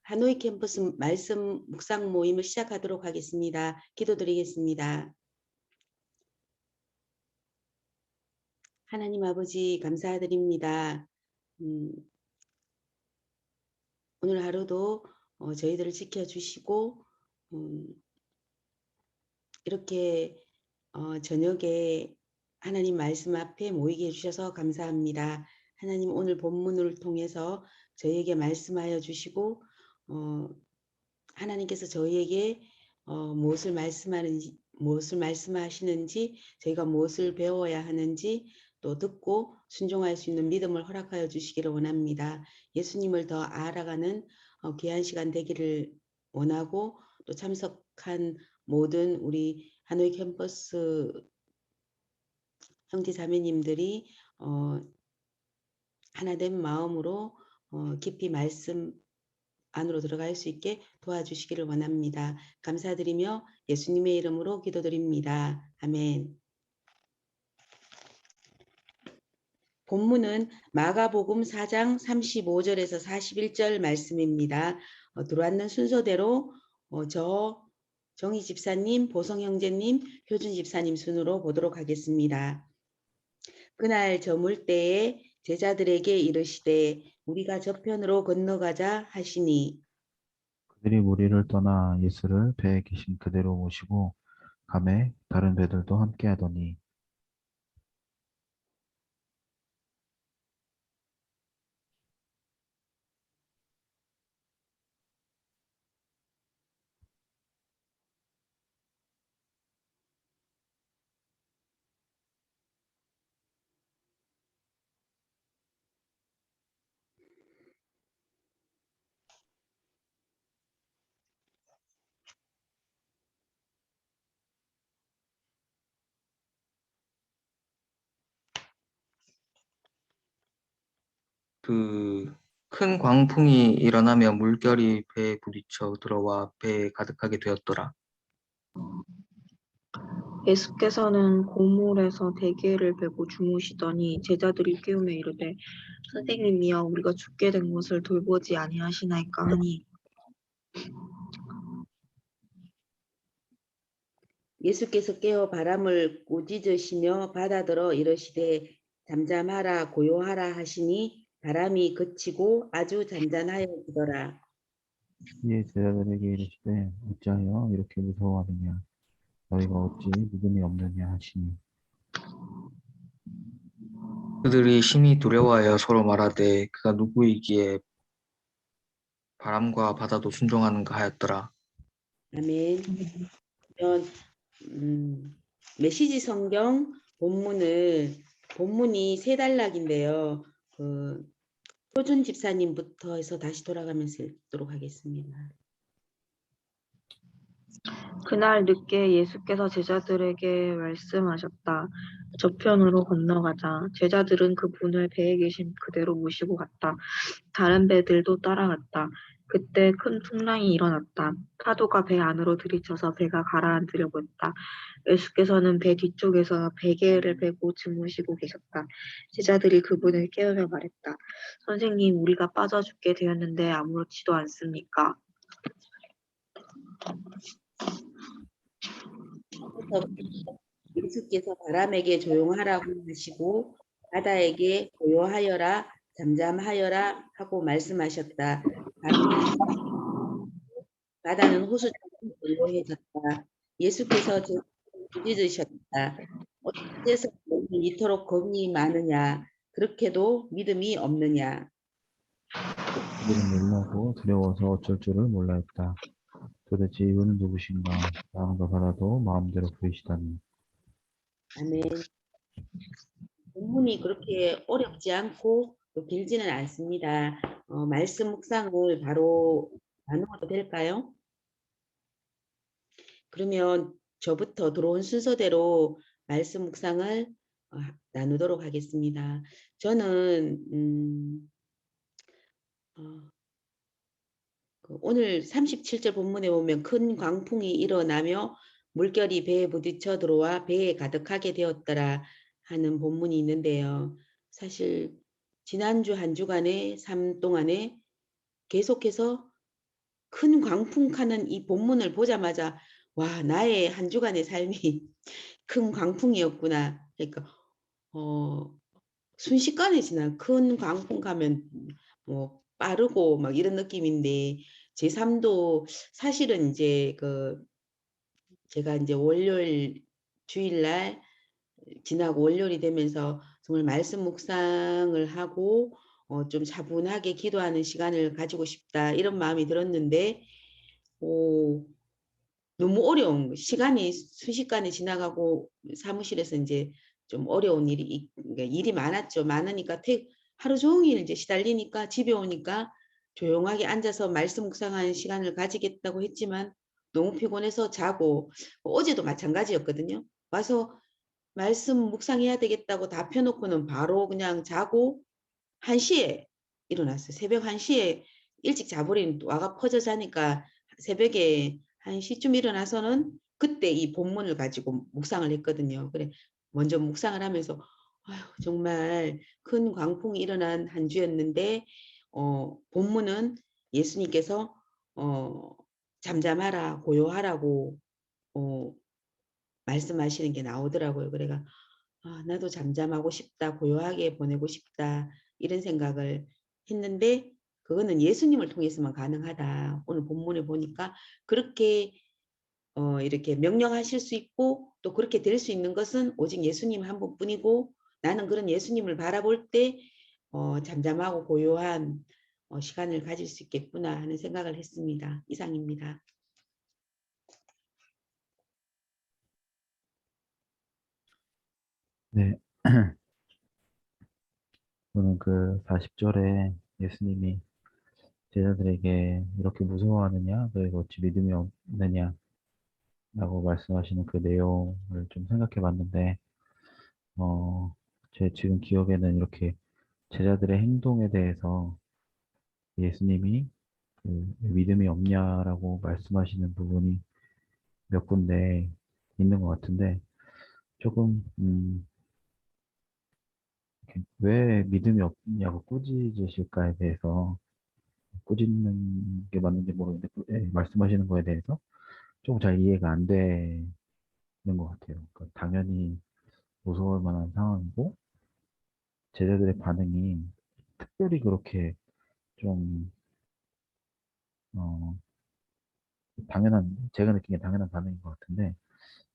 하노이 캠퍼스 말씀 묵상 모임을 시작하도록 하겠습니다. 기도드리겠습니다. 하나님 아버지 감사드립니다. 오늘 하루도 저희들을 지켜주시고 이렇게 저녁에 하나님 말씀 앞에 모이게 해주셔서 감사합니다. 하나님 오늘 본문을 통해서 저희에게 말씀하여 주시고 하나님께서 저희에게 무엇을 말씀하시는지 저희가 무엇을 배워야 하는지 또 듣고 순종할 수 있는 믿음을 허락하여 주시기를 원합니다. 예수님을 더 알아가는 귀한 시간 되기를 원하고 또 참석한 모든 우리 하노이 캠퍼스 형제 자매님들이 하나된 마음으로 깊이 말씀 안으로 들어갈 수 있게 도와주시기를 원합니다. 감사드리며 예수님의 이름으로 기도드립니다. 아멘. 본문은 마가복음 4장 35절에서 41절 말씀입니다. 들어왔는 순서대로 저 정희 집사님, 보성 형제님, 효준 집사님 순으로 보도록 하겠습니다. 그날 저물 때에 제자들에게 이르시되 우리가 저편으로 건너가자 하시니 그들이 무리를 떠나 예수를 배에 계신 그대로 모시고 가매 다른 배들도 함께 하더니 큰 광풍이 일어나며 물결이 배에 부딪혀 들어와 배에 가득하게 되었더라. 예수께서는 고물에서 대게를 베고 주무시더니 제자들이 깨우며 이르되 선생님이여 우리가 죽게 된 것을 돌보지 아니하시나이까 하니 예수께서 깨어 바람을 꾸짖으시며 바다들어 이르시되 잠잠하라 고요하라 하시니 바람이 그치고 아주 잔잔하여지더라. 이에 제자들에게 이르시되 어찌하여 이렇게 무서워하느냐 너희가 어찌 믿음이 없느냐 하시니 그들이 심히 두려워하여 서로 말하되 그가 누구이기에 바람과 바다도 순종하는가 하였더라. 아멘. 그러면 메시지 성경 본문이 세 단락인데요. 효준 집사님부터 해서 다시 돌아가면서 읽도록 하겠습니다. 그날 늦게 예수께서 제자들에게 말씀하셨다. 저편으로 건너가자. 제자들은 그분을 배에 계신 그대로 모시고 갔다. 다른 배들도 따라갔다. 그때 큰 풍랑이 일어났다. 파도가 배 안으로 들이쳐서 배가 가라앉으려고 했다. 예수께서는 배 뒤쪽에서 베개를 베고 주무시고 계셨다. 제자들이 그분을 깨우며 말했다. 선생님, 우리가 빠져 죽게 되었는데 아무렇지도 않습니까? 예수께서 바람에게 조용하라고 하시고 바다에게 고요하여라 잠잠하여라 하고 말씀하셨다. 바다는 호수처럼 고요해졌다. 예수께서 부짖으셨다. 어째서 너희는 이토록 겁이 많으냐? 그렇게도 믿음이 없느냐? 그들은 놀라고 두려워서 어쩔 줄을 몰라했다. 도대체 이분은 누구신가 땅과 바다도 마음대로 부리시다니. 아멘. 본문이 그렇게 어렵지 않고 또 길지는 않습니다. 말씀 묵상을 바로 나누어도 될까요? 그러면 저부터 들어온 순서대로 말씀 묵상을 나누도록 하겠습니다. 저는 오늘 37절 본문에 보면 큰 광풍이 일어나며 물결이 배에 부딪혀 들어와 배에 가득하게 되었더라 하는 본문이 있는데요. 사실 지난주 한 주간의 삶 동안에 계속해서 큰 광풍하는 이 본문을 보자마자 와, 나의 한 주간의 삶이 큰 광풍이었구나. 그러니까 순식간에 지나 큰 광풍 가면 뭐 빠르고 막 이런 느낌인데 제 삶도 사실은 이제 제가 이제 월요일 주일날 지나고 월요일이 되면서 정말 말씀 묵상을 하고 좀 차분하게 기도하는 시간을 가지고 싶다 이런 마음이 들었는데 너무 어려운 시간이 순식간에 지나가고 사무실에서 이제 좀 어려운 그러니까 일이 많았죠. 많으니까 하루 종일 이제 시달리니까 집에 오니까 조용하게 앉아서 말씀 묵상하는 시간을 가지겠다고 했지만 너무 피곤해서 자고 어제도 마찬가지였거든요. 와서 말씀 묵상해야 되겠다고 다 펴놓고는 바로 그냥 자고 1시에 일어났어요. 새벽 1시에 일찍 자버린 와가 퍼져 자니까 새벽에 1시쯤 일어나서는 그때 이 본문을 가지고 묵상을 했거든요. 그래 먼저 묵상을 하면서 아휴, 정말 큰 광풍이 일어난 한 주였는데 본문은 예수님께서 잠잠하라 고요하라고 말씀하시는 게 나오더라고요. 그래가 나도 잠잠하고 싶다, 고요하게 보내고 싶다 이런 생각을 했는데 그거는 예수님을 통해서만 가능하다. 오늘 본문에 보니까 그렇게 이렇게 명령하실 수 있고 또 그렇게 될 수 있는 것은 오직 예수님 한 분뿐이고 나는 그런 예수님을 바라볼 때 잠잠하고 고요한 시간을 가질 수 있겠구나 하는 생각을 했습니다. 이상입니다. 네. 저는 그 40절에 예수님이 제자들에게 이렇게 무서워하느냐? 너희가 어찌 믿음이 없느냐? 라고 말씀하시는 그 내용을 좀 생각해 봤는데, 제 지금 기억에는 이렇게 제자들의 행동에 대해서 예수님이 그 믿음이 없냐라고 말씀하시는 부분이 몇 군데 있는 것 같은데, 조금, 왜 믿음이 없냐고 꾸짖으실까에 대해서, 꾸짖는 게 맞는지 모르겠는데, 말씀하시는 거에 대해서 조금 잘 이해가 안 되는 것 같아요. 그러니까 당연히 무서울 만한 상황이고, 제자들의 반응이 특별히 그렇게 좀, 어, 제가 느끼기에 당연한 반응인 것 같은데,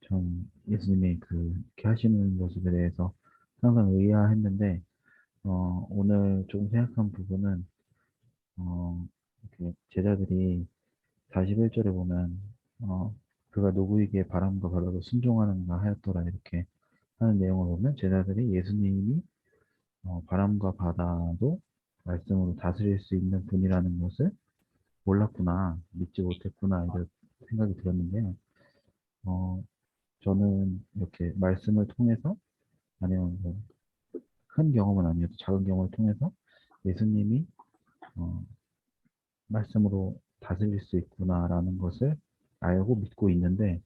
전 예수님이 그렇게 하시는 모습에 대해서 항상 의아했는데, 오늘 좀 생각한 부분은, 이렇게 제자들이 41절에 보면, 그가 누구에게 바람과 바다도 순종하는가 하였더라, 이렇게 하는 내용을 보면, 제자들이 예수님이 바람과 바다도 말씀으로 다스릴 수 있는 분이라는 것을 몰랐구나, 믿지 못했구나, 이런 생각이 들었는데요. 저는 이렇게 말씀을 통해서, 아니면 큰 경험은 아니어도 작은 경험을 통해서 예수님이 어, 말씀으로 다스릴 수 있구나라는 것을 알고 믿고 있는데,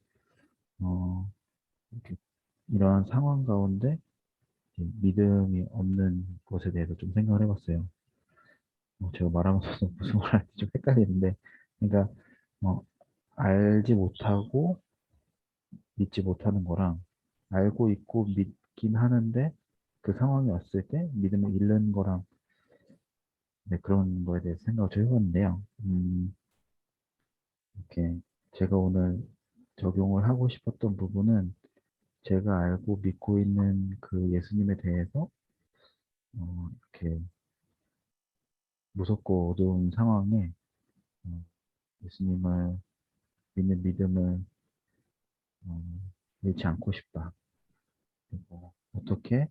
어, 이렇게 이러한 상황 가운데 이제 믿음이 없는 것에 대해서 좀 생각을 해봤어요. 제가 말하면서 무슨 말할지 좀 헷갈리는데, 그러니까 어, 알지 못하고 믿지 못하는 거랑 알고 있고 믿긴 하는데 그 상황이 왔을 때 믿음을 잃는 거랑, 네, 그런 거에 대해서 생각을 좀 해봤는데요. 이렇게 제가 오늘 적용을 하고 싶었던 부분은 제가 알고 믿고 있는 그 예수님에 대해서 이렇게 무섭고 어두운 상황에 어, 예수님을 믿는 믿음을 어, 잃지 않고 싶다. 그리고 어떻게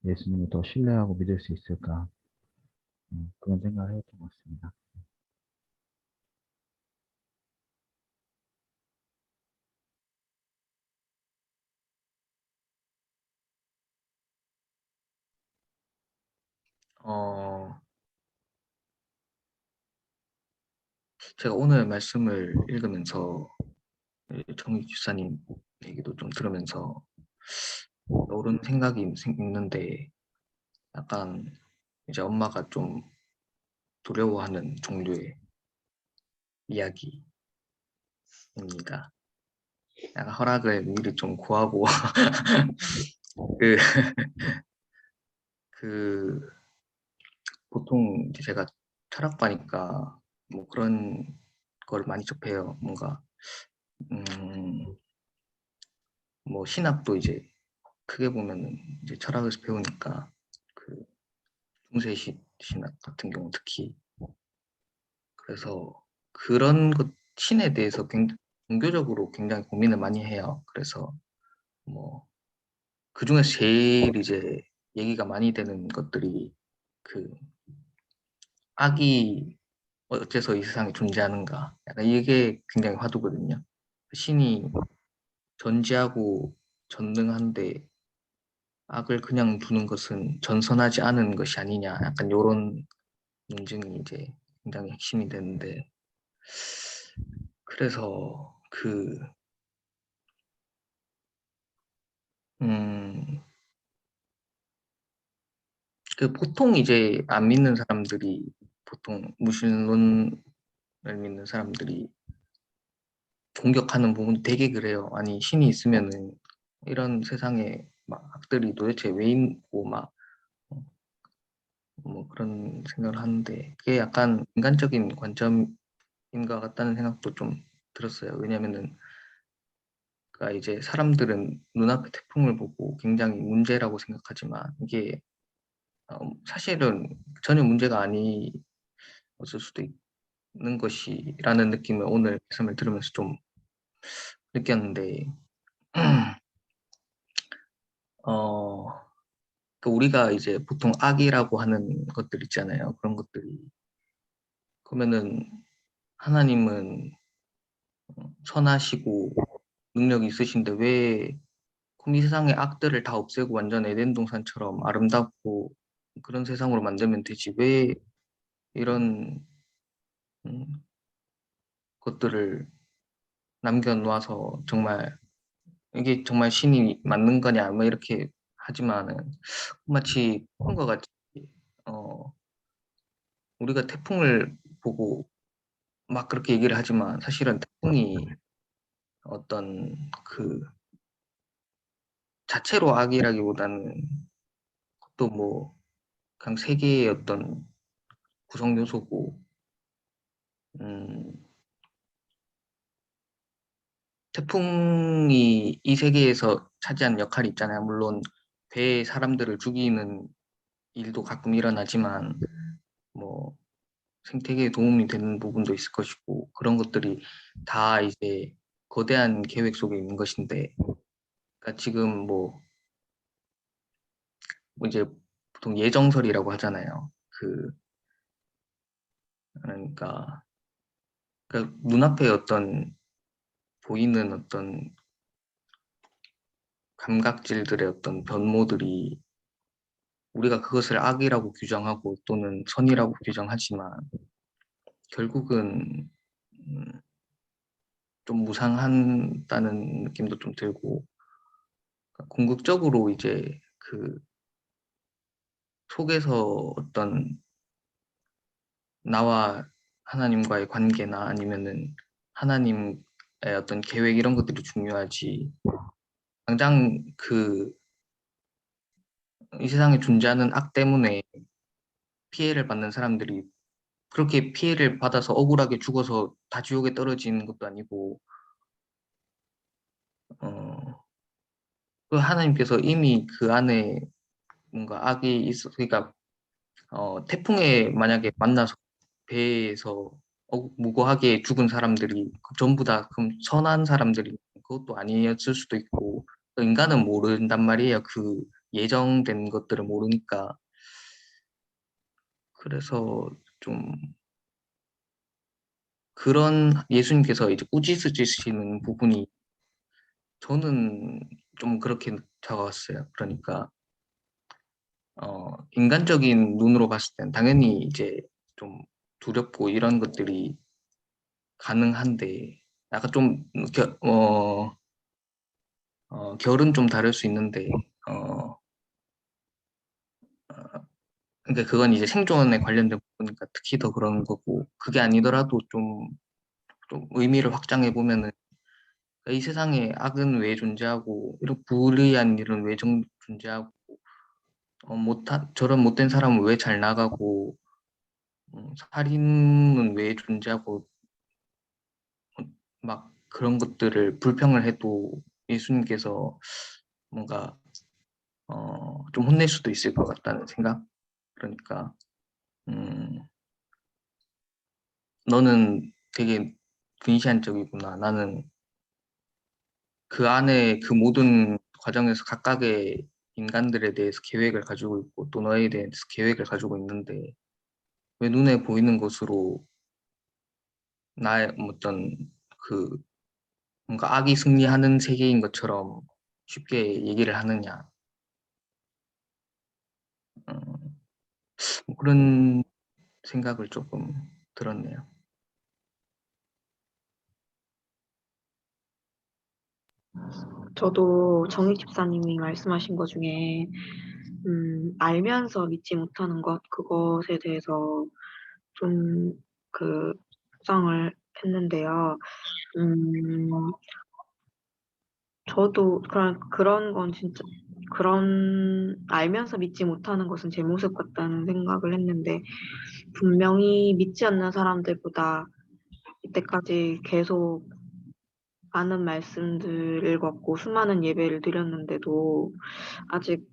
예수님을 더 신뢰하고 믿을 수 있을까? 그런 생각을 해봤던 것 같습니다. 어, 제가 오늘 말씀을 읽으면서 정익 집사님 얘기도 좀 들으면서 떠오른 생각이 있는데, 약간 이제 엄마가 좀 두려워하는 종류의 이야기입니다. 약간 허락을 미리 좀 구하고 그, 그 보통 이제 제가 철학과니까 뭐 그런 걸 많이 접해요. 뭔가 뭐 신학도 이제 크게 보면은 이제 철학에서 배우니까 그 중세 신학 같은 경우 특히 그래서 그런 것 신에 대해서 종교적으로 굉장히 고민을 많이 해요. 그래서 뭐 그중에서 제일 이제 얘기가 많이 되는 것들이 그 악이 어째서 이 세상에 존재하는가 약간 이게 굉장히 화두거든요. 신이 전지하고 전능한데 악을 그냥 두는 것은 전선하지 않은 것이 아니냐 약간 요런 논증이 이제 굉장히 핵심이 되는데 그래서 음, 그 보통 이제 안 믿는 사람들이 보통 무신론을 믿는 사람들이 공격하는 부분 되게 그래요. 아니 신이 있으면은 이런 세상에 막 악들이 도대체 왜 있고 막 뭐 그런 생각을 하는데 그게 약간 인간적인 관점인 것 같다는 생각도 좀 들었어요. 왜냐면은 그러니까 이제 사람들은 눈앞에 태풍을 보고 굉장히 문제라고 생각하지만 이게 사실은 전혀 문제가 아니었을 수도 있는 것이라는 느낌을 오늘 말씀을 들으면서 좀 느꼈는데 어, 그 우리가 이제 보통 악이라고 하는 것들 있잖아요. 그런 것들이 그러면은 하나님은 선하시고 능력이 있으신데 왜 그럼 이 세상의 악들을 다 없애고 완전 에덴 동산처럼 아름답고 그런 세상으로 만들면 되지 왜 이런 음, 것들을 남겨놓아서 정말 이게 정말 신이 맞는 거냐 뭐 이렇게 하지만은 마치 태풍과 같이 어, 우리가 태풍을 보고 막 그렇게 얘기를 하지만 사실은 태풍이 어떤 그 자체로 악이라기보다는 또 뭐 그냥 세계의 어떤 구성 요소고 음, 태풍이 이 세계에서 차지하는 역할이 있잖아요. 물론 배에 사람들을 죽이는 일도 가끔 일어나지만 뭐 생태계에 도움이 되는 부분도 있을 것이고 그런 것들이 다 이제 거대한 계획 속에 있는 것인데 그러니까 지금 뭐 이제 보통 예정설이라고 하잖아요. 그러니까 눈앞에 어떤 보이는 어떤 감각질들의 어떤 변모들이 우리가 그것을 악이라고 규정하고 또는 선이라고 규정하지만 결국은 좀 무상한다는 느낌도 좀 들고 궁극적으로 이제 그 속에서 어떤 나와 하나님과의 관계나 아니면은 하나님의 어떤 계획 이런 것들이 중요하지 당장 이 세상에 존재하는 악 때문에 피해를 받는 사람들이 그렇게 피해를 받아서 억울하게 죽어서 다 지옥에 떨어지는 것도 아니고 어, 그 하나님께서 이미 그 안에 뭔가 악이 있어 그러니까 태풍에 만약에 만나서 배에서 무고하게 죽은 사람들이 전부 다 그럼 선한 사람들이 그것도 아니었을 수도 있고 또 인간은 모른단 말이에요. 그 예정된 것들을 모르니까 그래서 좀 그런 예수님께서 이제 꾸짖으시는 부분이 저는 좀 그렇게 다가왔어요. 그러니까 인간적인 눈으로 봤을 땐 당연히 이제 좀 두렵고 이런 것들이 가능한데 약간 좀 결은 좀 다를 수 있는데 어, 그러니까 그건 이제 생존에 관련된 부분이니까 특히 더 그런 거고 그게 아니더라도 좀 좀 의미를 확장해 보면은 이 세상에 악은 왜 존재하고 이런 불의한 일은 왜 존재하고 저런 못된 사람은 왜 잘 나가고 살인은 왜 존재하고 막 그런 것들을 불평을 해도 예수님께서 뭔가 좀 혼낼 수도 있을 것 같다는 생각. 그러니까 너는 되게 근시안적이구나. 나는 그 안에 그 모든 과정에서 각각의 인간들에 대해서 계획을 가지고 있고 또 너에 대해서 계획을 가지고 있는데 왜 눈에 보이는 것으로 나의 어떤 그 뭔가 악이 승리하는 세계인 것처럼 쉽게 얘기를 하느냐. 음, 뭐 그런 생각을 조금 들었네요. 저도 정희 집사님이 말씀하신 것 중에 알면서 믿지 못하는 것 그것에 대해서 좀 그 걱정을 했는데요. 음, 저도 그런 건 진짜 그런 알면서 믿지 못하는 것은 제 모습 같다는 생각을 했는데 분명히 믿지 않는 사람들보다 이때까지 계속 많은 말씀들을 읽었고 수많은 예배를 드렸는데도 아직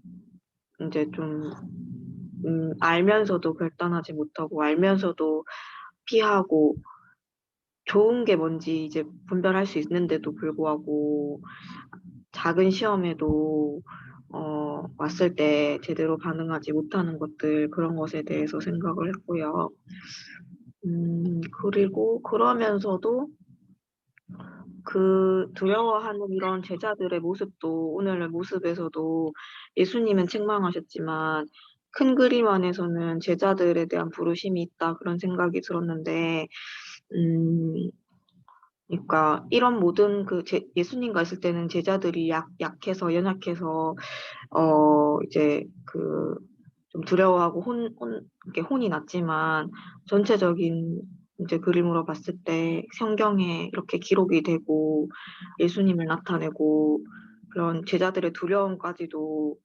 이제 좀 알면서도 결단하지 못하고 알면서도 피하고 좋은 게 뭔지 이제 분별할 수 있는데도 불구하고 작은 시험에도 왔을 때 제대로 반응하지 못하는 것들 그런 것에 대해서 생각을 했고요. 그리고 그러면서도 그 두려워하는 이런 제자들의 모습도 오늘의 모습에서도 예수님은 책망하셨지만 큰 그림 안에서는 제자들에 대한 부르심이 있다 그런 생각이 들었는데 음 그러니까 이런 모든 예수님과 있을 때는 제자들이 약해서 연약해서 이제 좀 두려워하고 이렇게 혼이 났지만 전체적인 이제 그림으로 봤을 때 성경에 이렇게 기록이 되고 예수님을 나타내고 그런 제자들의 두려움까지도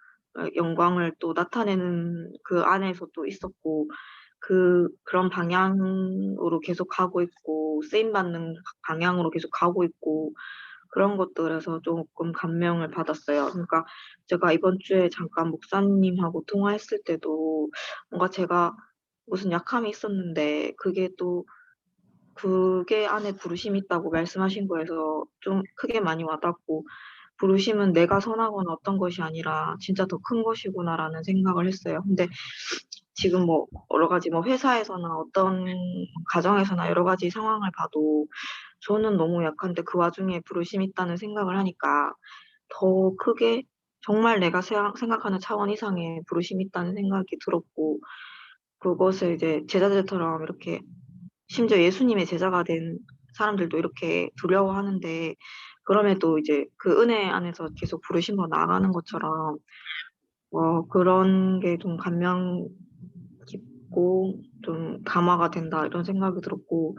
영광을 또 나타내는 그 안에서 또 있었고 그런 방향으로 계속 가고 있고 쓰임받는 방향으로 계속 가고 있고 그런 것들에서 조금 감명을 받았어요. 그러니까 제가 이번 주에 잠깐 목사님하고 통화했을 때도 뭔가 제가 무슨 약함이 있었는데 그게 안에 부르심이 있다고 말씀하신 거에서 좀 크게 많이 와닿고 부르심은 내가 선하거나 어떤 것이 아니라 진짜 더 큰 것이구나라는 생각을 했어요. 근데 지금 뭐 여러 가지 뭐 회사에서나 어떤 가정에서나 여러 가지 상황을 봐도 저는 너무 약한데 그 와중에 부르심이 있다는 생각을 하니까 더 크게 정말 내가 생각하는 차원 이상의 부르심이 있다는 생각이 들었고 그것을 이제 제자들처럼 이렇게 심지어 예수님의 제자가 된 사람들도 이렇게 두려워하는데 그럼에도 이제 그 은혜 안에서 계속 부르심으로 나아가는 것처럼 그런 게 좀 감명 깊고 좀 감화가 된다 이런 생각이 들었고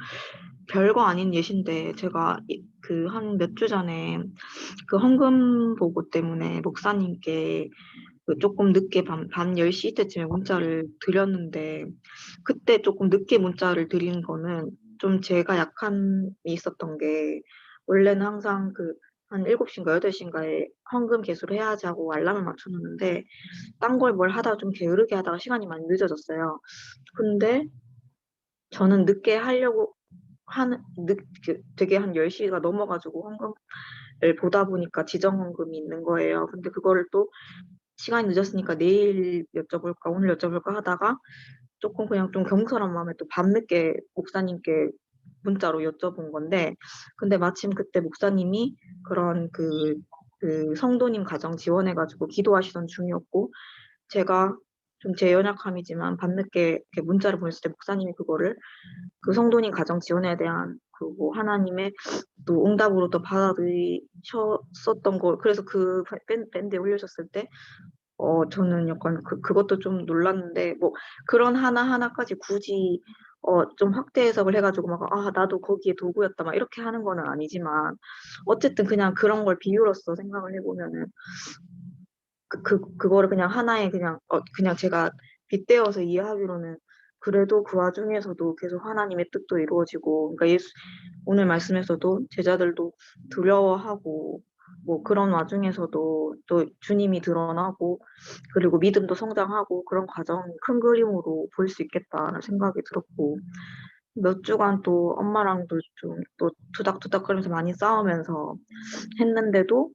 별거 아닌 예신데 제가 그 한 몇 주 전에 그 헌금 보고 때문에 목사님께 조금 늦게 밤 10시 때쯤에 문자를 드렸는데 그때 조금 늦게 문자를 드린 거는 좀 제가 약함이 있었던 게 원래는 항상 한 7시인가 8시인가에 헌금 개수를 해야지 하고 알람을 맞춰놓는데 딴 걸 뭘 하다가 좀 게으르게 하다가 시간이 많이 늦어졌어요. 근데 저는 늦게 하려고 되게 한 10시가 넘어가지고 헌금을 보다 보니까 지정 헌금이 있는 거예요. 근데 그거를 또 시간이 늦었으니까 내일 여쭤볼까 오늘 여쭤볼까 하다가 조금 그냥 좀 경솔한 마음에 또 밤늦게 목사님께 문자로 여쭤본 건데 근데 마침 그때 목사님이 그런 성도님 가정 지원해가지고 기도하시던 중이었고 제가 좀 제 연약함이지만 밤늦게 이렇게 문자를 보냈을 때 목사님이 그거를 그 성도님 가정 지원에 대한 그뭐 하나님의 또 응답으로 또 받아들이셨었던 거 그래서 그 밴드에 올려줬을 때 저는 약간 그것도 좀 놀랐는데 뭐 그런 하나하나까지 굳이 좀 확대 해석을 해가지고 막 나도 거기에 도구였다 막 이렇게 하는 거는 아니지만 어쨌든 그냥 그런 걸 비유로서 생각을 해보면은 그거를 그냥 하나의 그냥 제가 빗대어서 이해하기로는 그래도 그 와중에서도 계속 하나님의 뜻도 이루어지고, 그러니까 오늘 말씀에서도 제자들도 두려워하고, 뭐 그런 와중에서도 또 주님이 드러나고, 그리고 믿음도 성장하고, 그런 과정이 큰 그림으로 볼 수 있겠다는 생각이 들었고, 몇 주간 또 엄마랑도 좀 또 투닥투닥거리면서 많이 싸우면서 했는데도,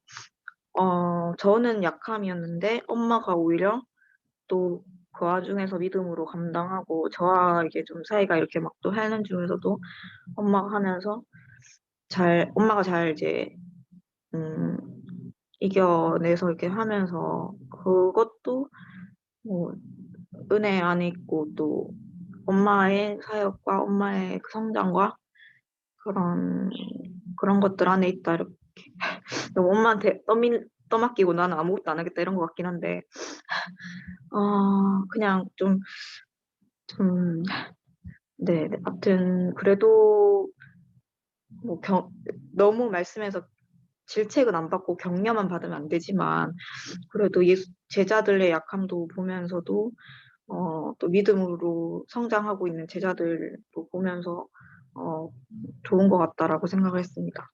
저는 약함이었는데 엄마가 오히려 또 그 와중에서 믿음으로 감당하고 저와 이게 좀 사이가 이렇게 막 또 하는 중에서도 엄마가 하면서 엄마가 잘 이제 음, 이겨내서 이렇게 하면서 그것도 뭐 은혜 안에 있고 또 엄마의 사역과 엄마의 그 성장과 그런 그런 것들 안에 있다 이렇게 너무 엄마한테 떠맡기고 나는 아무것도 안 하겠다 이런 것 같긴 한데 그냥 네, 네. 아무튼 그래도 뭐 너무 말씀에서 질책은 안 받고 격려만 받으면 안 되지만 그래도 제자들의 약함도 보면서도 또 믿음으로 성장하고 있는 제자들도 보면서 좋은 것 같다라고 생각을 했습니다.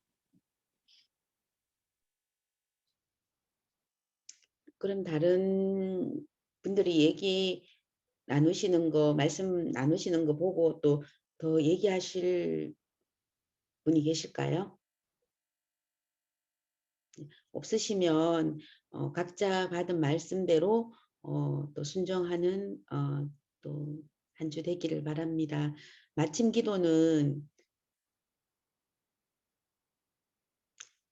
그럼 다른 분들이 얘기 나누시는 거, 말씀 나누시는 거 보고 또 더 얘기하실 분이 계실까요? 없으시면 각자 받은 말씀대로 또 순종하는 또 한 주 되기를 바랍니다. 마침 기도는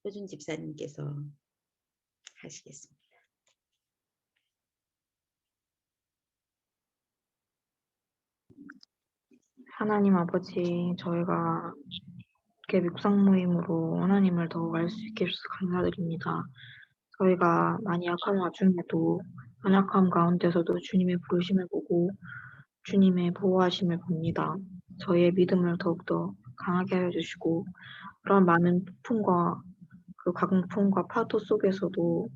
효준 집사님께서 하시겠습니다. 하나님 아버지, 저희가 이렇게 묵상 모임으로 하나님을 더 알 수 있게 해주셔서 감사드립니다. 저희가 많이 약한 와중에도 연약함 가운데서도 주님의 부르심을 보고 주님의 보호하심을 봅니다. 저희의 믿음을 더욱더 강하게 하여 주시고 그런 많은 폭풍과 그 강풍과 파도 속에서도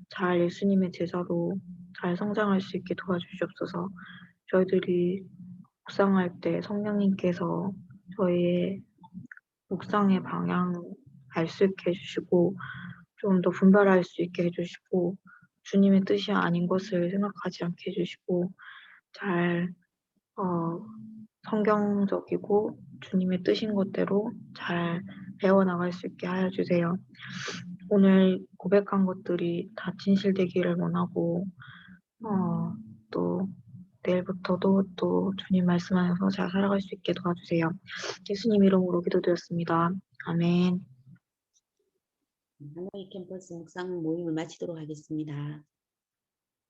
잘 예수님의 제자로 잘 성장할 수 있게 도와주시옵소서. 저희들이 묵상할 때 성령님께서 저희의 묵상의 방향 알 수 있게 해주시고 좀 더 분별할 수 있게 해주시고 주님의 뜻이 아닌 것을 생각하지 않게 해주시고 잘 성경적이고 주님의 뜻인 것대로 잘 배워나갈 수 있게 하여 주세요. 오늘 고백한 것들이 다 진실되기를 원하고 또 내일부터도 또 주님 말씀 안에서 잘 살아갈 수 있게 도와주세요. 예수님 이름으로 기도드렸습니다. 아멘. 하노이 캠퍼스 묵상 모임을 마치도록 하겠습니다.